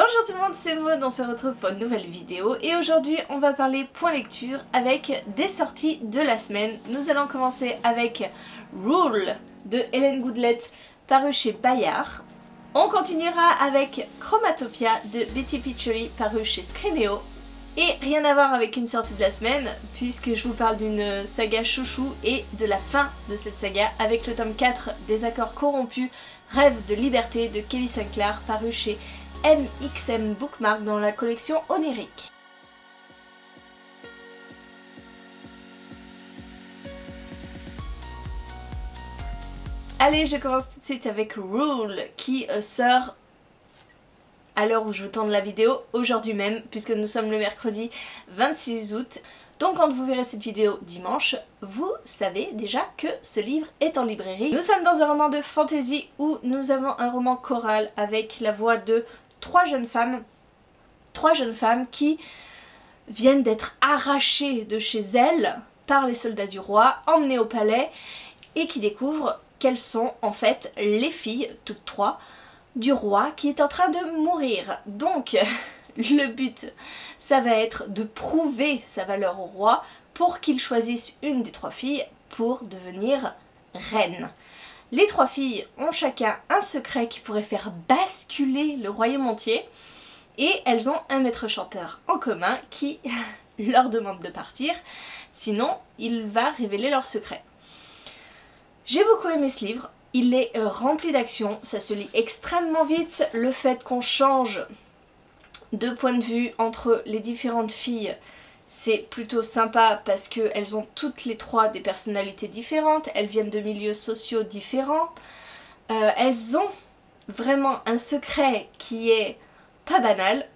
Bonjour tout le monde, c'est Maud, on se retrouve pour une nouvelle vidéo et aujourd'hui on va parler point lecture avec des sorties de la semaine. Nous allons commencer avec Rule de Hélène Goodlett paru chez Bayard. On continuera avec Chromatopia de Betty Peacholi paru chez Scrineo. Et rien à voir avec une sortie de la semaine puisque je vous parle d'une saga chouchou et de la fin de cette saga avec le tome 4 des Accords corrompus, Rêve de liberté de Kelly Sinclair paru chez MXM Bookmark dans la collection Onirique. Allez, je commence tout de suite avec Rule qui sort à l'heure où je vous tourne la vidéo, aujourd'hui même, puisque nous sommes le mercredi 26 août. Donc quand vous verrez cette vidéo dimanche, vous savez déjà que ce livre est en librairie. Nous sommes dans un roman de fantasy où nous avons un roman choral avec la voix de trois jeunes femmes qui viennent d'être arrachées de chez elles par les soldats du roi, emmenées au palais et qui découvrent qu'elles sont en fait les filles, toutes trois, du roi qui est en train de mourir. Donc le but, ça va être de prouver sa valeur au roi pour qu'il choisisse une des trois filles pour devenir reine. Les trois filles ont chacun un secret qui pourrait faire basculer le royaume entier et elles ont un maître chanteur en commun qui leur demande de partir, sinon il va révéler leur secret. J'ai beaucoup aimé ce livre, il est rempli d'action, ça se lit extrêmement vite, le fait qu'on change de point de vue entre les différentes filles, c'est plutôt sympa parce qu'elles ont toutes les trois des personnalités différentes, elles viennent de milieux sociaux différents, elles ont vraiment un secret qui est pas banal,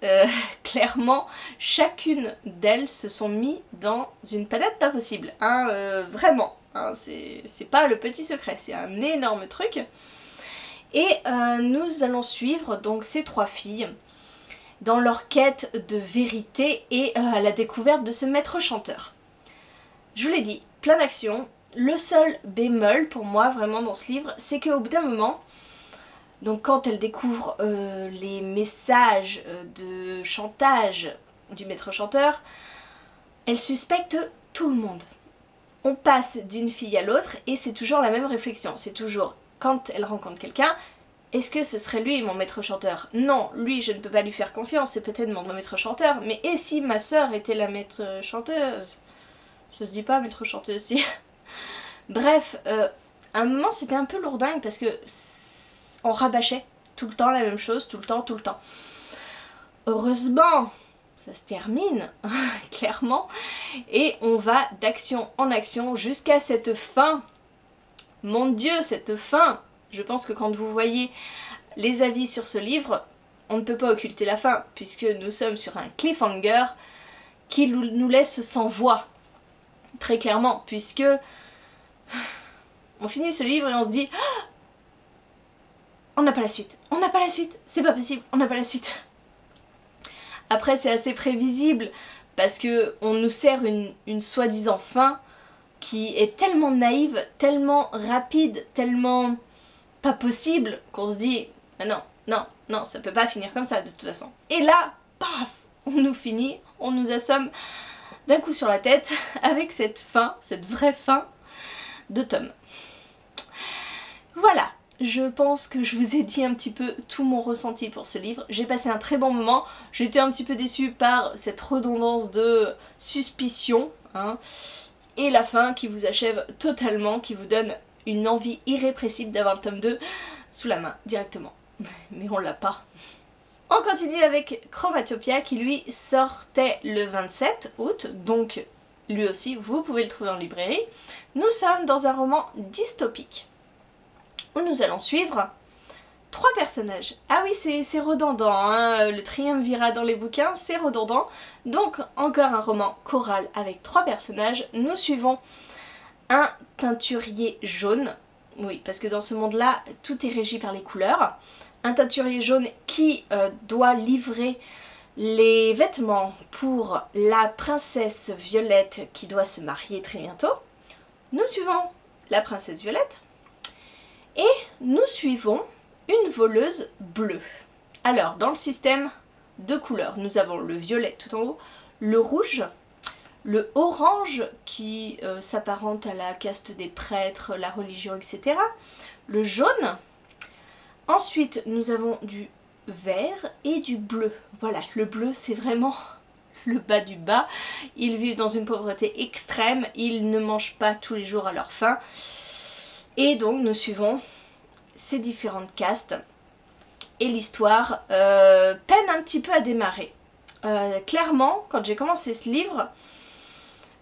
clairement chacune d'elles se sont mis dans une panade pas possible, hein, vraiment, hein, c'est pas le petit secret, c'est un énorme truc. Et nous allons suivre donc ces trois filles dans leur quête de vérité et à la découverte de ce maître chanteur. Je vous l'ai dit, plein d'action. Le seul bémol pour moi vraiment dans ce livre, c'est qu'au bout d'un moment, donc quand elle découvre les messages de chantage du maître chanteur, elle suspecte tout le monde. On passe d'une fille à l'autre et c'est toujours la même réflexion, c'est toujours quand elle rencontre quelqu'un, est-ce que ce serait lui mon maître chanteur? Non, lui je ne peux pas lui faire confiance, c'est peut-être mon maître chanteur, mais et si ma sœur était la maître chanteuse? Ça se dit pas maître chanteuse si. Bref, à un moment c'était un peu lourdingue parce que on rabâchait tout le temps la même chose, tout le temps. Heureusement, ça se termine, clairement, et on va d'action en action jusqu'à cette fin. Mon Dieu, cette fin! Je pense que quand vous voyez les avis sur ce livre, on ne peut pas occulter la fin, puisque nous sommes sur un cliffhanger qui nous laisse sans voix, très clairement, puisque on finit ce livre et on se dit on n'a pas la suite, c'est pas possible, on n'a pas la suite. Après c'est assez prévisible, parce que on nous sert une soi-disant fin qui est tellement naïve, tellement rapide, tellement pas possible qu'on se dit non, ça peut pas finir comme ça de toute façon. Et là, paf, on nous finit, on nous assomme d'un coup sur la tête avec cette fin, cette vraie fin de tome. Voilà, je pense que je vous ai dit un petit peu tout mon ressenti pour ce livre. J'ai passé un très bon moment, j'étais un petit peu déçue par cette redondance de suspicion, hein, et la fin qui vous achève totalement, qui vous donne une envie irrépressible d'avoir le tome 2 sous la main directement. Mais on l'a pas. On continue avec Chromatopia qui lui sortait le 27 août, donc lui aussi vous pouvez le trouver en librairie. Nous sommes dans un roman dystopique où nous allons suivre trois personnages. Ah oui, c'est redondant, hein, le triumvirat dans les bouquins, c'est redondant. Donc encore un roman choral avec trois personnages. Nous suivons un teinturier jaune, oui parce que dans ce monde-là tout est régi par les couleurs, un teinturier jaune qui doit livrer les vêtements pour la princesse Violette qui doit se marier très bientôt. Nous suivons la princesse Violette et nous suivons une voleuse bleue. Alors dans le système deux couleurs. Nous avons le violet tout en haut, le rouge, le orange qui s'apparente à la caste des prêtres, la religion, etc. Le jaune. Ensuite, nous avons du vert et du bleu. Voilà, le bleu c'est vraiment le bas du bas. Ils vivent dans une pauvreté extrême, ils ne mangent pas tous les jours à leur faim. Et donc nous suivons ces différentes castes. Et l'histoire peine un petit peu à démarrer. Clairement, quand j'ai commencé ce livre,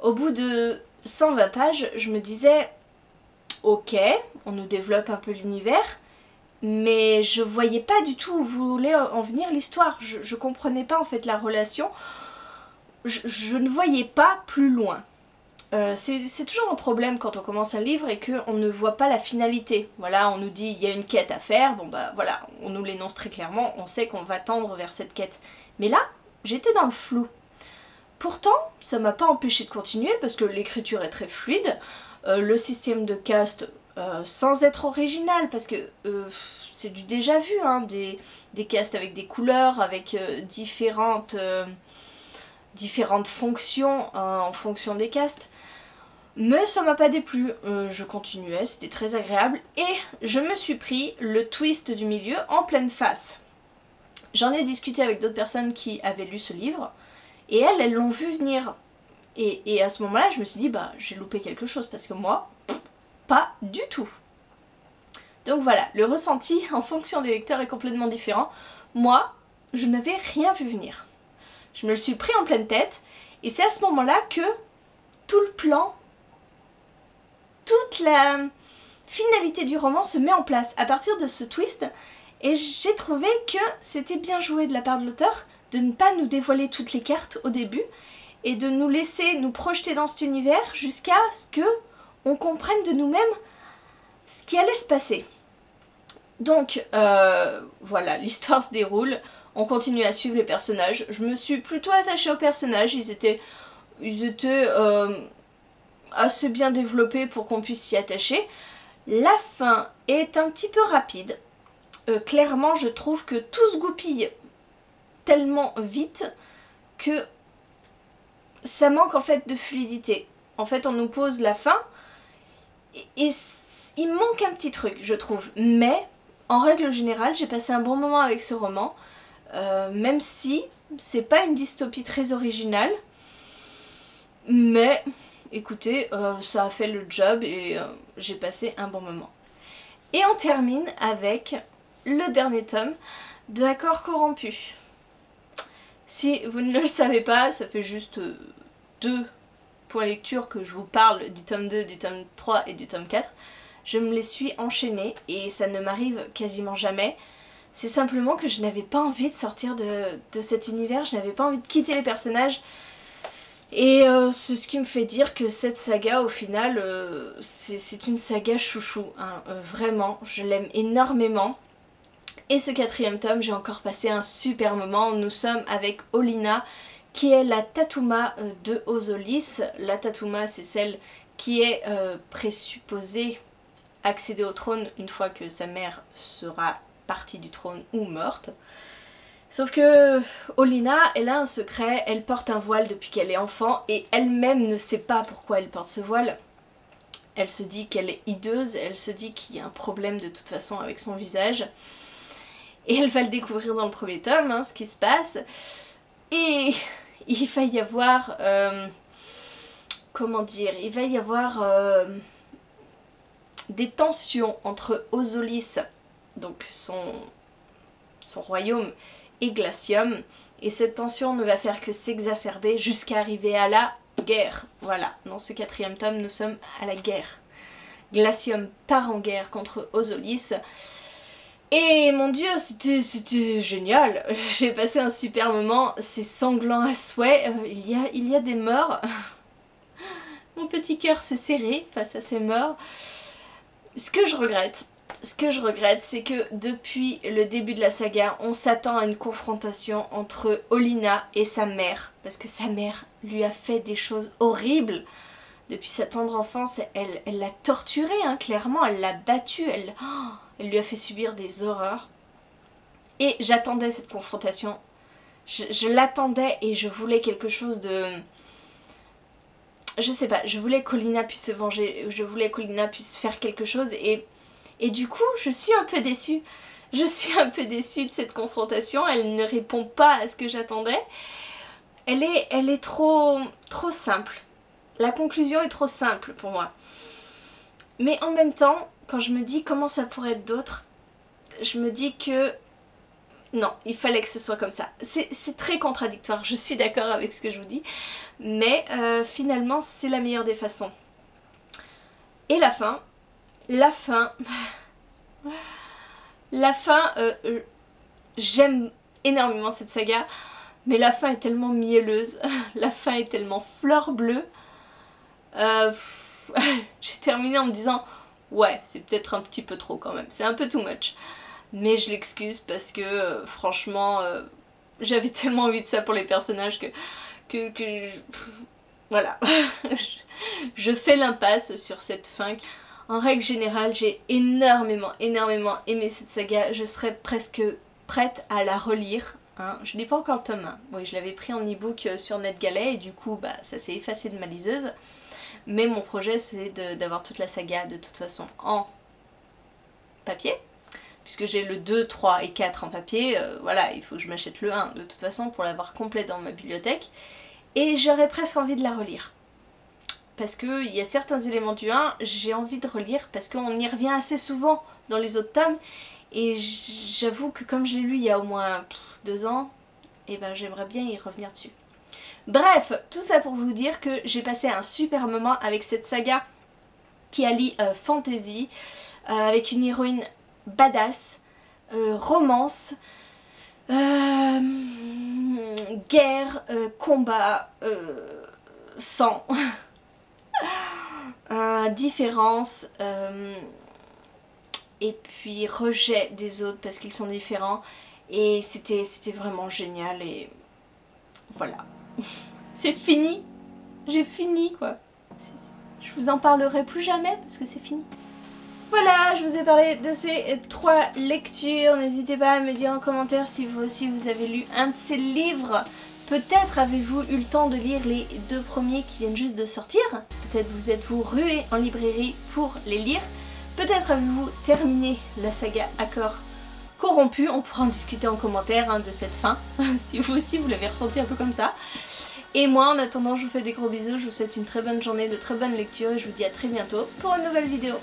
au bout de 120 pages, je me disais ok, on nous développe un peu l'univers, mais je voyais pas du tout où voulait en venir l'histoire. Je comprenais pas en fait la relation. Je ne voyais pas plus loin. C'est toujours un problème quand on commence un livre et qu'on ne voit pas la finalité. Voilà, on nous dit il y a une quête à faire, bon bah voilà, on nous l'énonce très clairement, on sait qu'on va tendre vers cette quête. Mais là, j'étais dans le flou. Pourtant, ça m'a pas empêché de continuer parce que l'écriture est très fluide, le système de caste sans être original parce que c'est du déjà vu, hein, des castes avec des couleurs, avec différentes fonctions en fonction des castes. Mais ça m'a pas déplu, je continuais, c'était très agréable et je me suis pris le twist du milieu en pleine face. J'en ai discuté avec d'autres personnes qui avaient lu ce livre et elles l'ont vu venir. Et à ce moment-là, je me suis dit, bah j'ai loupé quelque chose parce que moi, pas du tout. Donc voilà, le ressenti en fonction des lecteurs est complètement différent. Moi, je n'avais rien vu venir. Je me le suis pris en pleine tête et c'est à ce moment-là que tout le plan, toute la finalité du roman se met en place à partir de ce twist et j'ai trouvé que c'était bien joué de la part de l'auteur de ne pas nous dévoiler toutes les cartes au début et de nous laisser nous projeter dans cet univers jusqu'à ce que on comprenne de nous-mêmes ce qui allait se passer. Donc voilà, l'histoire se déroule, on continue à suivre les personnages. Je me suis plutôt attachée aux personnages, ils étaient assez bien développés pour qu'on puisse s'y attacher. La fin est un petit peu rapide. Clairement, je trouve que tout se goupille tellement vite que ça manque en fait de fluidité. En fait, on nous pose la fin et il manque un petit truc, je trouve. Mais, en règle générale, j'ai passé un bon moment avec ce roman. Même si c'est pas une dystopie très originale. Mais, écoutez, ça a fait le job et j'ai passé un bon moment. Et on termine avec le dernier tome de Accords corrompus. Si vous ne le savez pas, ça fait juste 2 points lecture que je vous parle du tome 2, du tome 3 et du tome 4. Je me les suis enchaînés et ça ne m'arrive quasiment jamais. C'est simplement que je n'avais pas envie de sortir de cet univers, je n'avais pas envie de quitter les personnages. Et c'est ce qui me fait dire que cette saga, au final, c'est une saga chouchou. Hein, vraiment, je l'aime énormément. Et ce 4e tome, j'ai encore passé un super moment. Nous sommes avec Olenna, qui est la Tatuma de Ozolis. La Tatuma, c'est celle qui est présupposée accéder au trône une fois que sa mère sera partie du trône ou morte. Sauf que Olenna, elle a un secret, elle porte un voile depuis qu'elle est enfant et elle-même ne sait pas pourquoi elle porte ce voile. Elle se dit qu'elle est hideuse, elle se dit qu'il y a un problème de toute façon avec son visage. Et elle va le découvrir dans le 1er tome, hein, ce qui se passe. Et il va y avoir... comment dire, il va y avoir des tensions entre Ozolis, donc son royaume, et Glacium, et cette tension ne va faire que s'exacerber jusqu'à arriver à la guerre. Voilà, dans ce 4e tome, nous sommes à la guerre. Glacium part en guerre contre Ozolis, et mon dieu, c'était génial. J'ai passé un super moment, c'est sanglant à souhait, il y a des morts. Mon petit cœur s'est serré face à ces morts. Ce que je regrette, c'est que depuis le début de la saga, on s'attend à une confrontation entre Olenna et sa mère. Parce que sa mère lui a fait des choses horribles. Depuis sa tendre enfance, elle l'a torturée, hein, clairement, elle l'a battue, elle lui a fait subir des horreurs. Et j'attendais cette confrontation Je l'attendais et je voulais quelque chose de... Je sais pas, je voulais qu'Olenna puisse se venger, je voulais qu'Olenna puisse faire quelque chose et du coup je suis un peu déçue. Je suis un peu déçue de cette confrontation, elle ne répond pas à ce que j'attendais. Elle est trop simple. La conclusion est trop simple pour moi. Mais en même temps, quand je me dis comment ça pourrait être d'autre, je me dis que non, il fallait que ce soit comme ça. C'est très contradictoire, je suis d'accord avec ce que je vous dis, mais finalement c'est la meilleure des façons. Et la fin, j'aime énormément cette saga, mais la fin est tellement mielleuse, la fin est tellement fleur bleue. J'ai terminé en me disant ouais, c'est peut-être un petit peu trop quand même, c'est un peu too much. Mais je l'excuse parce que franchement j'avais tellement envie de ça pour les personnages que voilà. Je fais l'impasse sur cette fin. En règle générale, j'ai énormément aimé cette saga. Je serais presque prête à la relire. Hein. Je n'ai pas encore le tome 1. Oui, je l'avais pris en e-book sur NetGalley et du coup bah, ça s'est effacé de ma liseuse. Mais mon projet c'est d'avoir toute la saga de toute façon en papier. Puisque j'ai le 2, 3 et 4 en papier, voilà, il faut que je m'achète le 1 de toute façon pour l'avoir complet dans ma bibliothèque. Et j'aurais presque envie de la relire. Parce qu'il y a certains éléments du 1, j'ai envie de relire parce qu'on y revient assez souvent dans les autres tomes. Et j'avoue que comme je l'ai lu il y a au moins 2 ans, et ben j'aimerais bien y revenir dessus. Bref, tout ça pour vous dire que j'ai passé un super moment avec cette saga qui allie fantasy, avec une héroïne badass, romance, guerre, combat, sang, différence, et puis rejet des autres parce qu'ils sont différents. Et c'était vraiment génial et voilà. C'est fini. J'ai fini quoi. Je vous en parlerai plus jamais parce que c'est fini. Voilà, je vous ai parlé de ces 3 lectures. N'hésitez pas à me dire en commentaire si vous aussi vous avez lu un de ces livres. Peut-être avez-vous eu le temps de lire les 2 premiers qui viennent juste de sortir. Peut-être vous êtes-vous rué en librairie pour les lire. Peut-être avez-vous terminé la saga Accord Corrompu. On pourra en discuter en commentaire hein, de cette fin. Si vous aussi vous l'avez ressenti un peu comme ça. Et moi en attendant je vous fais des gros bisous. Je vous souhaite une très bonne journée, de très bonnes lectures. Et je vous dis à très bientôt pour une nouvelle vidéo.